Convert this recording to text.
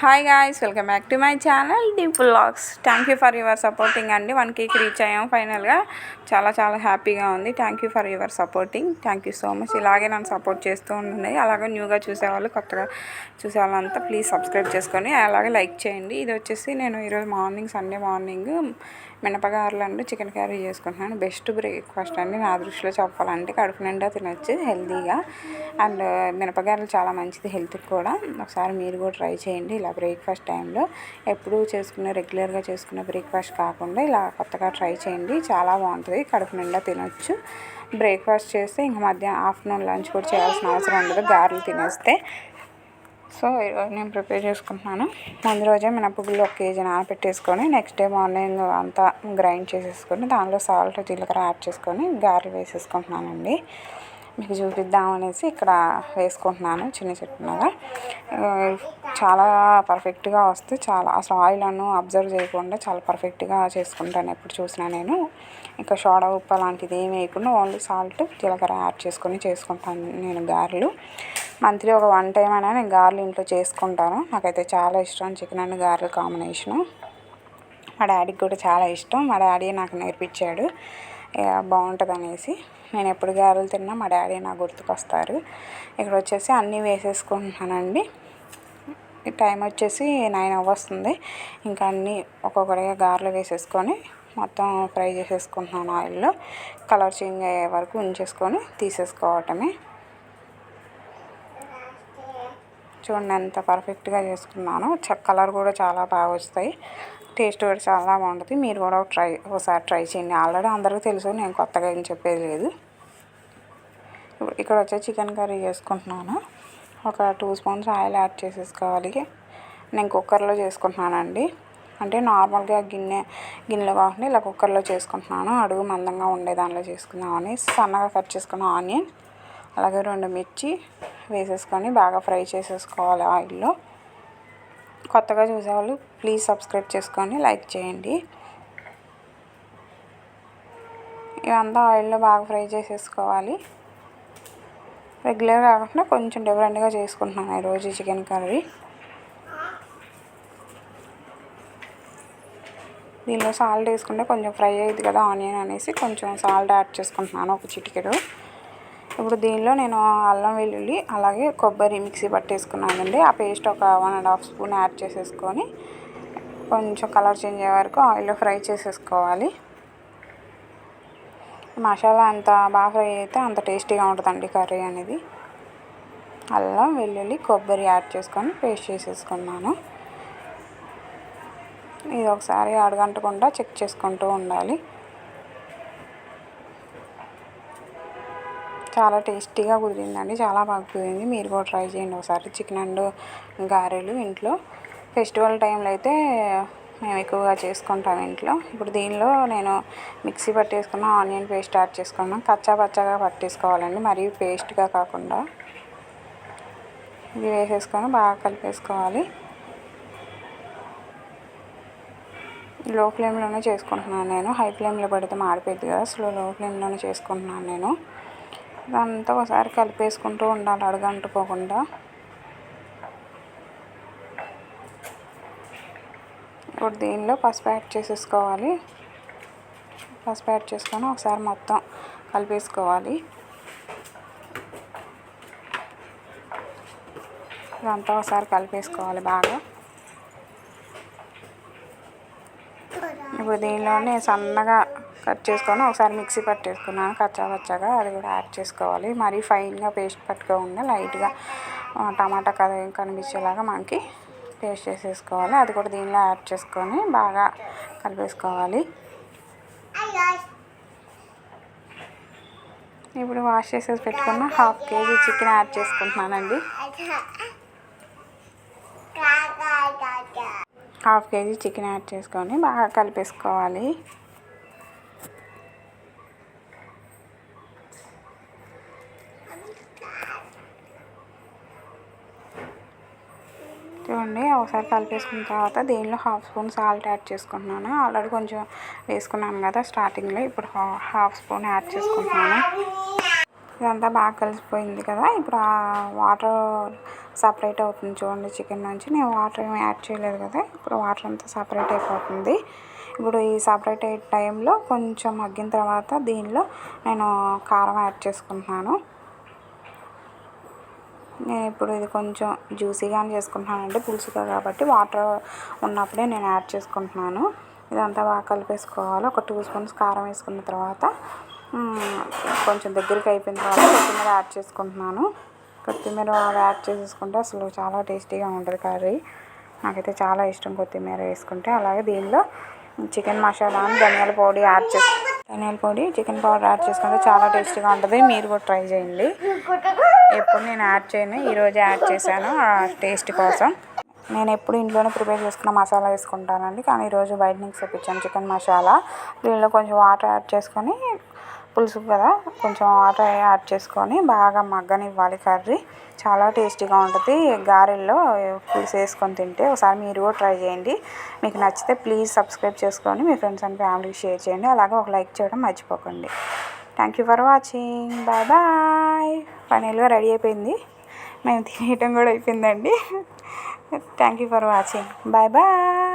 Hi guys, welcome back to my channel Dimple vlogs. Thank you for your supporting అండి. 1Kకి reach అయ్యాం ఫైనల్గా. చాలా చాలా హ్యాపీగా ఉంది. Thank you for your supporting. Thank you so much. ఇలాగే నన్ను సపోర్ట్ చేస్తూ ఉండండి. అలాగే న్యూగా చూసేవాళ్ళు, కొత్తగా చూసేవాళ్ళంతా ప్లీజ్ సబ్స్క్రైబ్ చేసుకొని అలాగే లైక్ చేయండి. ఇది వచ్చేసి నేను ఈరోజు మార్నింగ్, సండే మార్నింగ్ మినపగారెలు అండ్ చికెన్ కర్రీ చేసుకుంటున్నాను. బెస్ట్ బ్రేక్ఫాస్ట్ అండి నా దృష్టిలో చెప్పాలంటే. కడుపు నిండా తినొచ్చు హెల్తీగా. అండ్ మినపగారెలు చాలా మంచిది హెల్త్కి కూడా. ఒకసారి మీరు కూడా ట్రై చేయండి. ఇలా బ్రేక్ఫాస్ట్ టైంలో ఎప్పుడూ చేసుకునే రెగ్యులర్గా చేసుకునే బ్రేక్ఫాస్ట్ కాకుండా ఇలా కొత్తగా ట్రై చేయండి. చాలా బాగుంటుంది. కడుపు నిండా తినొచ్చు. బ్రేక్ఫాస్ట్ చేస్తే ఇంకా మధ్యాహ్నం ఆఫ్టర్నూన్ లంచ్ కూడా చేయాల్సిన అవసరం ఉండదు గారెలు తినేస్తే. సో ఈరోజు నేను ప్రిపేర్ చేసుకుంటున్నాను. ముందు రోజే మినపగుళ్ళు 1 kg నానబెట్టేసుకొని నెక్స్ట్ డే మార్నింగ్ అంతా గ్రైండ్ చేసేసుకొని దానిలో సాల్ట్, జీలకర్ర యాడ్ చేసుకొని గారెలు వేసేసుకుంటున్నానండి. మీకు చూపిద్దామనేసి ఇక్కడ వేసుకుంటున్నాను చిన్న చిన్నగా. చాలా పర్ఫెక్ట్గా వస్తే చాలా అసలు ఆయిల్ అబ్జర్వ్ చేయకుండా చాలా పర్ఫెక్ట్గా చేసుకుంటాను ఎప్పుడు చూసినా నేను. ఇంకా సోడా, ఉప్పు అలాంటిది ఏమి వేయకుండా ఓన్లీ సాల్ట్, జీలకర్ర యాడ్ చేసుకొని చేసుకుంటాను నేను గారెలు. మంత్లీ ఒక 1 టైం అయినా నేను గారెలు ఇంట్లో చేసుకుంటాను. నాకైతే చాలా ఇష్టం చికెన్ అండ్ గారెలు కాంబినేషను. మా డాడీకి కూడా చాలా ఇష్టం. మా డాడీ నాకు నేర్పించాడు బాగుంటుంది అనేసి. నేను ఎప్పుడు గారెలు తిన్నా మా డాడీ నాకు గుర్తుకొస్తారు. ఇక్కడ వచ్చేసి అన్నీ వేసేసుకుంటున్నానండి. టైం వచ్చేసి 9 అవ్వస్తుంది. ఇంకా అన్నీ ఒక్కొక్కటిగా గారెలు వేసేసుకొని మొత్తం ఫ్రై చేసేసుకుంటున్నాను ఆయిల్లో. కలర్ చేంజ్ అయ్యే వరకు ఉంచేసుకొని తీసేసుకోవటమే. చూడండి ఎంత పర్ఫెక్ట్గా చేసుకున్నాను. కలర్ కూడా చాలా బాగా వస్తాయి. టేస్ట్ కూడా చాలా బాగుంటుంది. మీరు కూడా ఒకసారి ట్రై చేయండి. ఆల్రెడీ అందరికీ తెలుసు, నేను కొత్తగా ఏం చెప్పేది లేదు. ఇక్కడ వచ్చి చికెన్ కర్రీ చేసుకుంటున్నాను. ఒక 2 స్పూన్స్ ఆయిల్ యాడ్ చేసేసుకోవాలి. నేను కుక్కర్లో చేసుకుంటున్నానండి. అంటే నార్మల్గా గిన్నెలో కాకుండా ఇలా కుక్కర్లో చేసుకుంటున్నాను. అడుగు మందంగా ఉండే దానిలో చేసుకుందామని. సన్నగా కట్ చేసుకున్న ఆనియన్, అలాగే 2 మిర్చి వేసేసుకొని బాగా ఫ్రై చేసేసుకోవాలి ఆయిల్లో. కొత్తగా చూసేవాళ్ళు ప్లీజ్ సబ్స్క్రైబ్ చేసుకొని లైక్ చేయండి. ఇవంతా ఆయిల్లో బాగా ఫ్రై చేసేసుకోవాలి. రెగ్యులర్గా కాకుండా కొంచెం డిఫరెంట్గా చేసుకుంటున్నాను ఈరోజు చికెన్ కర్రీ. దీనిలో సాల్ట్ వేసుకుంటే కొంచెం ఫ్రై అయ్యింది కదా ఆనియన్ అనేసి కొంచెం సాల్ట్ యాడ్ చేసుకుంటున్నాను, ఒక చిటికెడు. ఇప్పుడు దీనిలో నేను అల్లం వెల్లుల్లి అలాగే కొబ్బరి మిక్సీ పట్టేసుకున్నానండి. ఆ పేస్ట్ ఒక 1.5 స్పూన్ యాడ్ చేసేసుకొని కొంచెం కలర్ చేంజ్ అయ్యే వరకు ఆయిల్లో ఫ్రై చేసేసుకోవాలి. మసాలా ఎంత బాగా ఫ్రై అయితే అంత టేస్టీగా ఉంటుందండి కర్రీ అనేది. అల్లం వెల్లుల్లి కొబ్బరి యాడ్ చేసుకొని పేస్ట్ చేసేసుకున్నాను. ఇది ఒకసారి అడగంటకుండా చెక్ చేసుకుంటూ ఉండాలి. చాలా టేస్టీగా కుదిరిందండి. చాలా బాగా కుదిరింది. మీరు కూడా ట్రై చేయండి ఒకసారి చికెన్ అండ్ గారెలు ఇంట్లో. ఫెస్టివల్ టైంలో అయితే మేము ఎక్కువగా చేసుకుంటాం ఇంట్లో. ఇప్పుడు దీనిలో నేను మిక్సీ పట్టేసుకున్న ఆనియన్ పేస్ట్ యాడ్ చేసుకున్నాను. కచ్చా పచ్చగా పట్టేసుకోవాలండి, మరీ పేస్ట్గా కాకుండా. ఇది వేసేసుకొని బాగా కలిపేసుకోవాలి. లో ఫ్లేమ్లోనే చేసుకుంటున్నాను నేను. హై ఫ్లేమ్లో పెడితే మాడిపోయింది కదా, లో ఫ్లేమ్లోనే చేసుకుంటున్నాను నేను. ఇదంతా ఒకసారి కలిపేసుకుంటూ ఉండాలి అడుగంటుకోకుండా. ఇప్పుడు దీనిలో పసుపు యాడ్ చేసేసుకోవాలి. పసుపు యాడ్ చేసుకొని ఒకసారి మొత్తం కలిపేసుకోవాలి. ఇదంతా ఒకసారి కలిపేసుకోవాలి బాగా. ఇప్పుడు దీనిలోనే సన్నగా కట్ చేసుకొని ఒకసారి మిక్సీ పట్టేసుకున్నాను కచ్చా పచ్చగా. అది కూడా యాడ్ చేసుకోవాలి. మరీ ఫైన్గా పేస్ట్ పట్టుకోకుండా లైట్గా టమాటా కనిపించేలాగా మనకి పేస్ట్ చేసేసుకోవాలి. అది కూడా దీనిలో యాడ్ చేసుకొని బాగా కలిపేసుకోవాలి. ఇప్పుడు వాష్ చేసేసి పెట్టుకున్న 1/2 kg చికెన్ యాడ్ చేసుకుంటున్నానండి. 1/2 kg చికెన్ యాడ్ చేసుకొని బాగా కలిపేసుకోవాలి. చూడండి ఒకసారి కలిపేసుకున్న తర్వాత దీనిలో 1/2 స్పూన్ సాల్ట్ యాడ్ చేసుకుంటున్నాను. ఆల్రెడీ కొంచెం వేసుకున్నాను కదా స్టార్టింగ్లో. ఇప్పుడు 1/2 స్పూన్ యాడ్ చేసుకుంటున్నాను. ఇదంతా బాగా కలిసిపోయింది కదా. ఇప్పుడు ఆ వాటర్ సపరేట్ అవుతుంది చూడండి చికెన్ నుంచి. నేను వాటర్ ఏమి యాడ్ చేయలేదు కదా, ఇప్పుడు వాటర్ అంతా సపరేట్ అయిపోతుంది. ఇప్పుడు ఈ సపరేట్ అయ్యే టైంలో కొంచెం మగ్గిన తర్వాత దీనిలో నేను కారం యాడ్ చేసుకుంటున్నాను. నేను ఇప్పుడు ఇది కొంచెం జ్యూసీగానే చేసుకుంటున్నానండి, పులుసుగా కాబట్టి వాటర్ ఉన్నప్పుడే నేను యాడ్ చేసుకుంటున్నాను. ఇదంతా బాగా కలిపేసుకోవాలి. ఒక 2 స్పూన్స్ కారం వేసుకున్న తర్వాత కొంచెం దగ్గరికి అయిపోయిన తర్వాత కొత్తిమీర యాడ్ చేసుకుంటున్నాను. కొత్తిమీర యాడ్ చేసేసుకుంటే అసలు చాలా టేస్టీగా ఉంటుంది కర్రీ. నాకైతే చాలా ఇష్టం కొత్తిమీర వేసుకుంటే. అలాగే దీనిలో చికెన్ మసాలా ధనియాల పొడి యాడ్ ధనియాల పొడి చికెన్ పౌడర్ యాడ్ చేసుకుంటే చాలా టేస్టీగా ఉంటుంది. మీరు కూడా ట్రై చేయండి. ఎప్పుడు నేను యాడ్ చేయను, ఈరోజు యాడ్ చేశాను టేస్ట్ కోసం. నేను ఎప్పుడు ఇంట్లోనే ప్రిపేర్ చేసుకున్న మసాలా వేసుకుంటానండి, కానీ ఈరోజు బయట నుంచి తెప్పించాను చికెన్ మసాలా. దీనిలో కొంచెం వాటర్ యాడ్ చేసుకొని, పులుసు కదా కొంచెం వాటర్ యాడ్ చేసుకొని బాగా మగ్గనివ్వాలి కర్రీ. చాలా టేస్టీగా ఉంటుంది. గారెల్లో పులుసు వేసుకొని తింటే ఒకసారి మీరు కూడా ట్రై చేయండి. మీకు నచ్చితే ప్లీజ్ సబ్స్క్రైబ్ చేసుకొని మీ ఫ్రెండ్స్ అండ్ ఫ్యామిలీకి షేర్ చేయండి. అలాగే ఒక లైక్ చేయడం మర్చిపోకండి. Thank you for watching. Bye bye. ఫైనల్గా రెడీ అయిపోయింది, మేము తినేయటం కూడా అయిపోయిందండి. Thank you for watching. Bye bye.